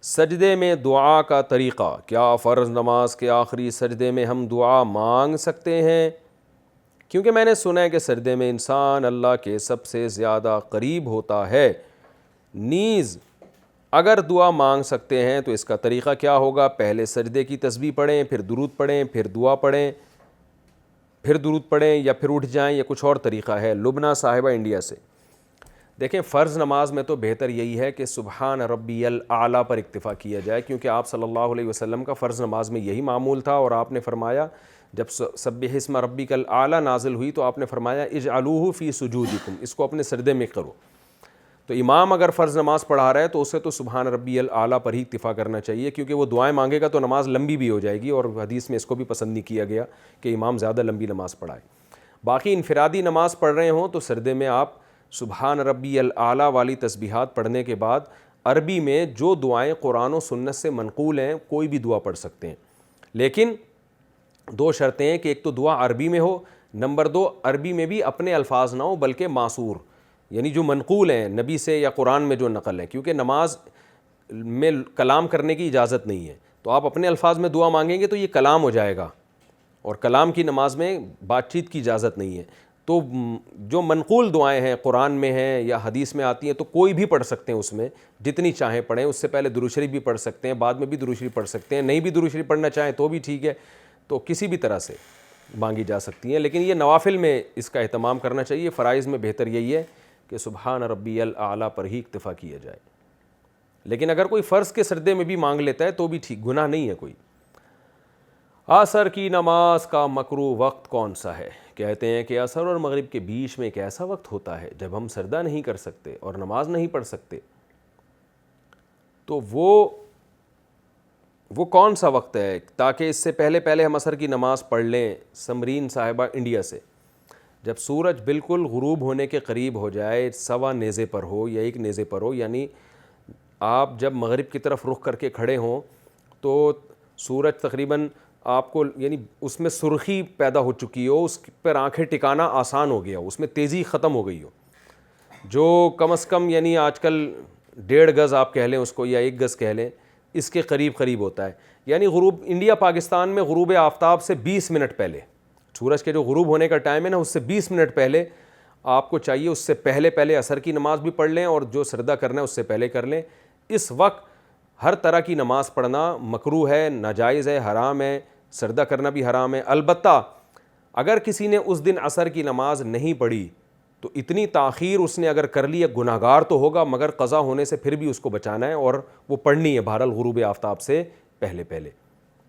سجدے میں دعا کا طریقہ، کیا فرض نماز کے آخری سجدے میں ہم دعا مانگ سکتے ہیں؟ کیونکہ میں نے سنا ہے کہ سجدے میں انسان اللہ کے سب سے زیادہ قریب ہوتا ہے۔ نیز اگر دعا مانگ سکتے ہیں تو اس کا طریقہ کیا ہوگا؟ پہلے سجدے کی تسبیح پڑھیں، پھر درود پڑھیں، پھر دعا پڑھیں، پھر درود پڑھیں، یا پھر اٹھ جائیں، یا کچھ اور طریقہ ہے؟ لبنہ صاحبہ انڈیا سے۔ دیکھیں، فرض نماز میں تو بہتر یہی ہے کہ سبحان ربی الاعلیٰ پر اکتفا کیا جائے، کیونکہ آپ صلی اللہ علیہ وسلم کا فرض نماز میں یہی معمول تھا، اور آپ نے فرمایا جب سبح اسم ربک الاعلیٰ نازل ہوئی تو آپ نے فرمایا اجعلوہ فی سجودکم، اس کو اپنے سجدے میں کرو۔ تو امام اگر فرض نماز پڑھا رہا ہے تو اسے تو سبحان ربی الاعلیٰ پر ہی اکتفا کرنا چاہیے، کیونکہ وہ دعائیں مانگے گا تو نماز لمبی بھی ہو جائے گی، اور حدیث میں اس کو بھی پسند نہیں کیا گیا کہ امام زیادہ لمبی نماز پڑھائے۔ باقی انفرادی نماز پڑھ رہے ہوں تو سجدے میں آپ سبحان ربی الاعلیٰ والی تسبیحات پڑھنے کے بعد عربی میں جو دعائیں قرآن و سنت سے منقول ہیں کوئی بھی دعا پڑھ سکتے ہیں، لیکن دو شرطیں ہیں کہ ایک تو دعا عربی میں ہو، نمبر دو عربی میں بھی اپنے الفاظ نہ ہو بلکہ معصور، یعنی جو منقول ہیں نبی سے یا قرآن میں جو نقل ہے، کیونکہ نماز میں کلام کرنے کی اجازت نہیں ہے، تو آپ اپنے الفاظ میں دعا مانگیں گے تو یہ کلام ہو جائے گا، اور کلام کی نماز میں بات چیت کی اجازت نہیں ہے۔ تو جو منقول دعائیں ہیں قرآن میں ہیں یا حدیث میں آتی ہیں تو کوئی بھی پڑھ سکتے ہیں، اس میں جتنی چاہیں پڑھیں، اس سے پہلے درود شریف بھی پڑھ سکتے ہیں، بعد میں بھی درود شریف پڑھ سکتے ہیں، نہیں بھی درود شریف پڑھنا چاہیں تو بھی ٹھیک ہے، تو کسی بھی طرح سے مانگی جا سکتی ہیں، لیکن یہ نوافل میں اس کا اہتمام کرنا چاہیے۔ فرائض میں بہتر یہی ہے کہ سبحان ربی الاعلیٰ پر ہی اکتفا کیا جائے، لیکن اگر کوئی فرض کے سجدے میں بھی مانگ لیتا ہے تو بھی ٹھیک، گناہ نہیں ہے کوئی۔ عصر کی نماز کا مکروہ وقت کون سا ہے؟ کہتے ہیں کہ عصر اور مغرب کے بیچ میں ایک ایسا وقت ہوتا ہے جب ہم سجدہ نہیں کر سکتے اور نماز نہیں پڑھ سکتے، تو وہ کون سا وقت ہے تاکہ اس سے پہلے ہم عصر کی نماز پڑھ لیں؟ سمرین صاحبہ انڈیا سے، جب سورج بالکل غروب ہونے کے قریب ہو جائے، سوا نیزے پر ہو یا ایک نیزے پر ہو، یعنی آپ جب مغرب کی طرف رخ کر کے کھڑے ہوں تو سورج تقریباً آپ کو، یعنی اس میں سرخی پیدا ہو چکی ہو، اس پر آنکھیں ٹکانا آسان ہو گیا ہو، اس میں تیزی ختم ہو گئی ہو، جو کم از کم یعنی آج کل 1.5 گز آپ کہہ لیں اس کو یا 1 گز کہہ لیں، اس کے قریب ہوتا ہے، یعنی غروب انڈیا پاکستان میں غروب آفتاب سے 20 منٹ پہلے، سورج کے جو غروب ہونے کا ٹائم ہے نا، اس سے 20 منٹ پہلے آپ کو چاہیے اس سے پہلے عصر کی نماز بھی پڑھ لیں، اور جو سجدہ کرنا ہے اس سے پہلے کر لیں۔ اس وقت ہر طرح کی نماز پڑھنا مکروہ ہے، ناجائز ہے، حرام ہے، سجدہ کرنا بھی حرام ہے۔ البتہ اگر کسی نے اس دن عصر کی نماز نہیں پڑھی تو اتنی تاخیر اس نے اگر کر لی ہے، گناہ گار تو ہوگا، مگر قضا ہونے سے پھر بھی اس کو بچانا ہے، اور وہ پڑھنی ہے بہرحال غروب آفتاب سے پہلے۔